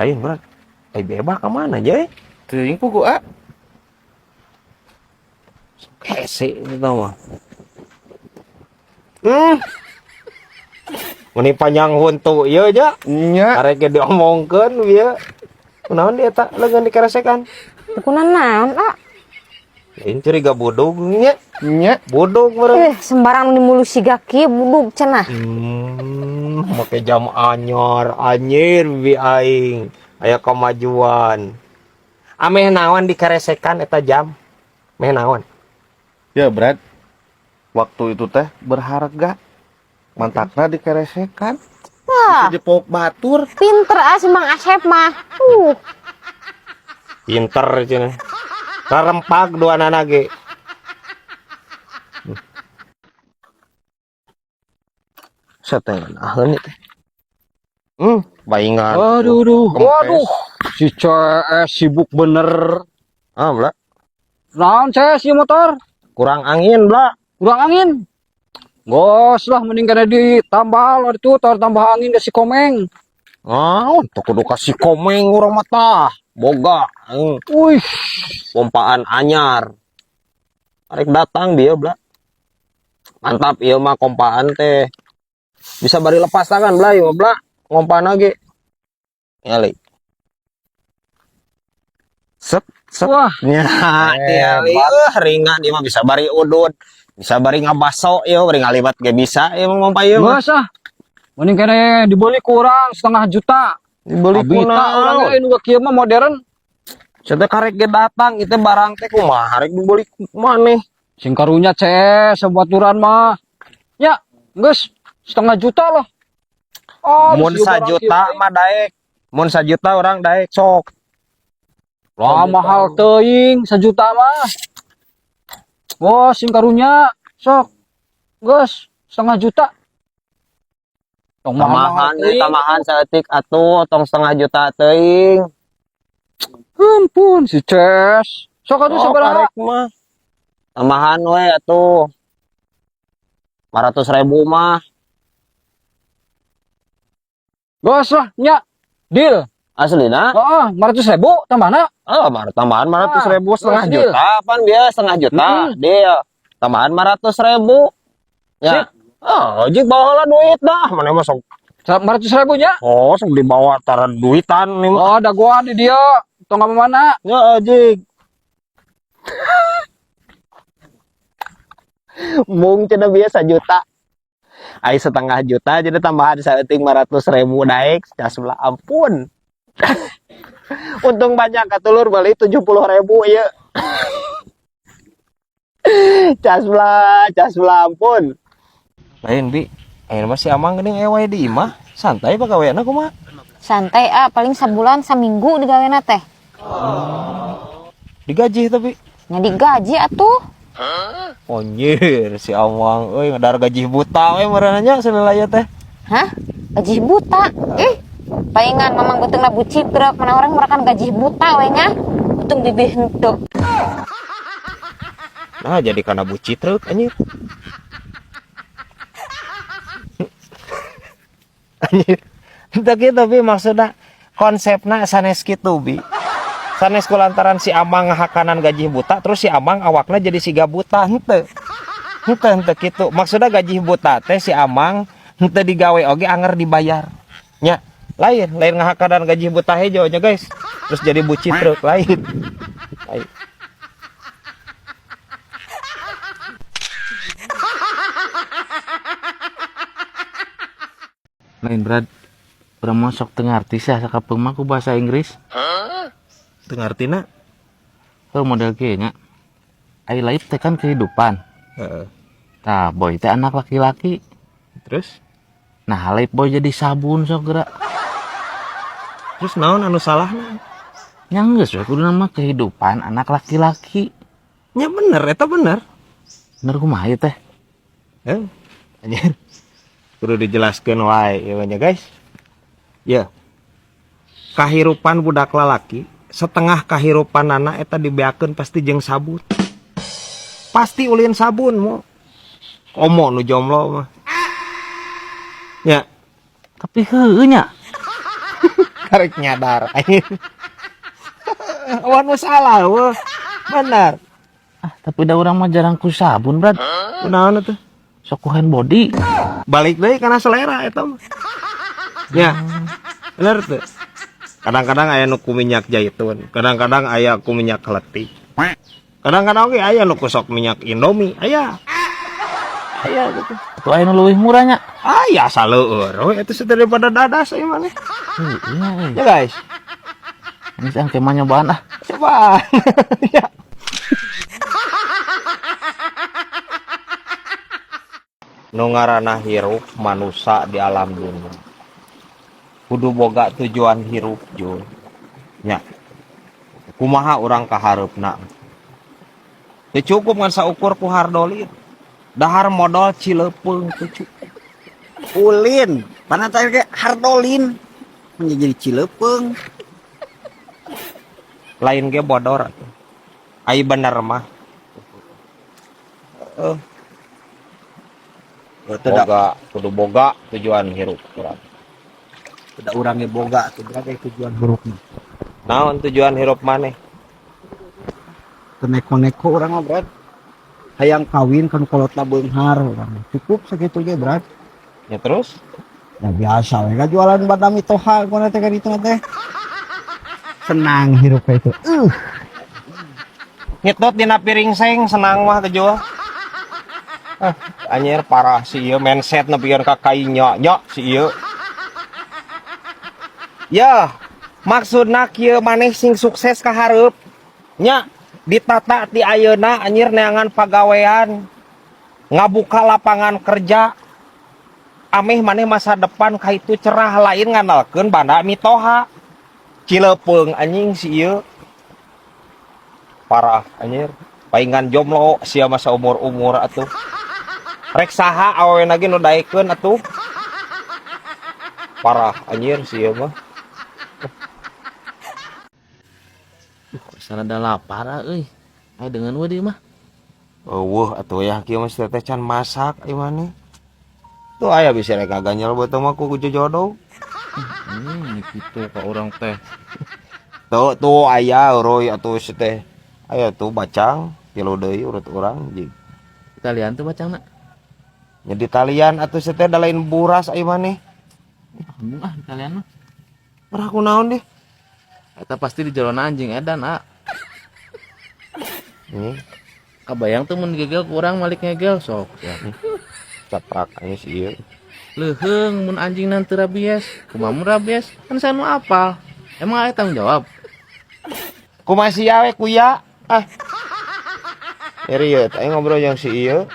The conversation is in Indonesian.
Lain berat. Bebas kemana aja? Teuing pugu A. Hese itu mah. Meni panjang huntu ieu nya. Nya. Arek ge diomongkeun ieu. Kunaon dia tak leungeun dikeresekan? Kunaon naon, A? Lain curiga bodog nya. Nya. Bodog meureun. Sembarang di mulu siga kieu budug cenah. Make jam anyar, anjir bi aing. Aya kemajuan. Ameh naon dikeresekan eta jam? Meh naon? Ya, Brad. Waktu itu teh berharga. Mantakna dikeresekan. Wah, Bisa dipok batur. pinter si Mang Asep mah. Pinter cenah. Rarempak dua nana ge. Satengan aheuny teh. Baingan. Waduh, si CS sibuk bener. Ah, Bla. Naon CS si motor? Kurang angin, Bla. Kurang angin. Gos lah, mending kena ditambah lah itu, tambah angin ke si Komeng. Untuk kudu kasih komeng urang mata. Boga. Wih, Pompaan anyar. Arek datang dia, Bla. Mantap ieu mah kompaan teh. Bisa bari lepas tangan, Bla, ieu Bla. Ngompan ge. Ngali. Sep. wah, Nya, tingali ringan ieu mah bisa bari udud. Bisa bari ngabaso ieu, bari ngalibat ge bisa ieu ngompa ieu mah. gos ah. Mending kena dibeli kurang 500 juta. Dibeli Abita kunaon? orangnya nu kieu mah modern. Saya karek ge datang, itu barang teh kumaha rek dibeli maneh. Sing karunya CS sebaturan mah. Ya, geus 500 juta lah. Oh, Mun 1 juta mah daek. Mun 1 juta orang daek sok. lah mahal teuing 1 juta mah. Bos, sing karunya sok. Geus 500 juta. Tong Tamahan, teuing. tamahan saeutik atuh tong 1/2 juta teuing. Ampun si Ces. Sok atuh sabaraha? Karek mah. Tamahan we atuh. 500.000 mah. Gos lah, nya. Deal. Aslina? Heeh, 500.000 tambahna. Tambahan 500.000 setengah deal. juta. Apaan dia setengah juta? Dia tambahan 500.000. Ya. Ojek bawa lah duit dah. Mana mah sok. 500.000 nya. Oh, sok dibawa taran duitan nih mah. Oh, ada gua di dia. Tong apa mana? Ya, ojek. Mung cenah biasa juta. Ai 1/2 juta jadi tambahan saeuting 500.000 daek cas belah ampun. Untung banyak katulur balik 70.000 ieu. Cas belah ampun. Lain bi, masih amang geuning ewe di imah, santai pagaweana kumaha? Santai, A. Paling sebulan, seminggu digawena teh. Digaji tapi. Nya digaji atuh. Anjir, si Amang euy ngadar gaji buta we meureuhnya salilaya teh. Hah? Gaji buta? Palingan mamang beutengna bucitrek, mana orang merakan gaji buta we nya. Untung bibih henteu. Nah, jadi kana bucitrek anjir. Anjir. Tapi maksudnya konsepna sanes kitu bi. Sanes kulantaran si Amang ngahakanan gaji buta terus si Amang awakna jadi siga buta henteu. Henteu kitu. Maksudnya gaji buta teh si Amang henteu digawe oge anger dibayar. Nya, lain ngahakanan gaji buta hejo nya guys. Terus jadi bucitrek lain. Lain. Lain berat bermasuk tengah artis ya sakapeung mah ku bahasa Inggris. Teu ngartina? Tuh model kieu nya. I life teh kan kehidupan. Heeh. Tah boy teh anak laki-laki. Terus? Nah life boy jadi sabun sok geura. Terus naon anu salahna? Nya geus we kudu nama kehidupan anak laki-laki. Nya bener eta bener. Bener kumaha ieu teh? Anjir. Kudu dijelaskeun wae ieu nya guys. Ya. Kahirupan budak lalaki setengah kahirupan anak eta dibeakeun pasti jeung sabun. Pasti ulin sabun mo. Komo nu jomblo mah. Ya. Tapi heueuh nya. karek nyadar. Wan salah weh. Benar. Tapi da urang mah jarang ku sabun, Brad. Kunaon atuh? Sok ku hand body. Balik deui kana selera eta mah. Ya. Bener tuh. Kadang-kadang aya nu ku minyak zaitun, kadang-kadang aya ku minyak keleti. Kadang-kadang ge aya nu ku sok minyak Indomie, aya. Aya gitu. Itu aya nu leuwih murahnya. Aya saleueur we eta daripada dadas ieu mah. Iya, Ya guys. ini sang kemah nyobaan ah. Coba. Ya. Nu ngaranna hirup manusia di alam dunia. Kudu boga tujuan hirup Jul. Nya. Kumaha urang kahareupna. Teu cukup ngan saukur ku hardolin. Dahar modal Cilepeung teu cukup. Ulin, mana tadi ke hardolin menjadi Cilepeung. Lain ge bodor atuh. Ai bener mah. Boga, kudu boga tujuan hirup urang. Tidak urangnya boga tuh berarti tujuan buruknya. Naon tujuan hirup maneh? Neko-neko orang mah berat. Hayang kawin kan kolotna beunghar urang. Cukup sakitu ge berat. Ya terus? Ya biasa we jualan badami toha kuna teh ka ditu teh. Senang hirup ka itu. Ngitut dina piring seng senang mah teh jual. Anjir parah si ieu mindset nepikeun ka kai nya si ieu. Ya, maksudna kieu maneh sing sukses ka hareup. Nya ditata ti ayeuna anjir neangan pagawean. Ngabuka lapangan kerja. Ameh maneh masa depan ka itu cerah lain ngandalkeun banda mitoha. Cilepeung anjing si ieu. Parah anjir. Paingan jomblo sia masa umur-umur atuh. Rek saha aweuna ge nu daekeun atuh. Parah anjir si ieu mah. Sana da lapar euy. Aya dengan we dieu mah. Eueuh atuh ya kieu mah teh can masak ieu maneh. Tuh aya bisa rek ngaganyel beuteung mah ku jodoh. Kitu ka urang teh. Tuh aya euroy atuh si teh. Aya tuh bacang kilu deui urut urang jeung. Kalian tuh bacangna. Nya di talian atuh si teh da lain buras ieu maneh. Kalian mah. Marah kunaon deh. Eta pasti di jalona anjing edan, ah. Ini Kabayang tuh mun gegel ku urang malik ngegel sok ya. caprak aya si ieu. Leuheung mun anjing teu rabies, kumaha mun rabies? Kan saya nu apal. Emang aya tanggung jawab? Kumaha sia we kuya? Ah. Serius, ayo ngobrol yang si ieu.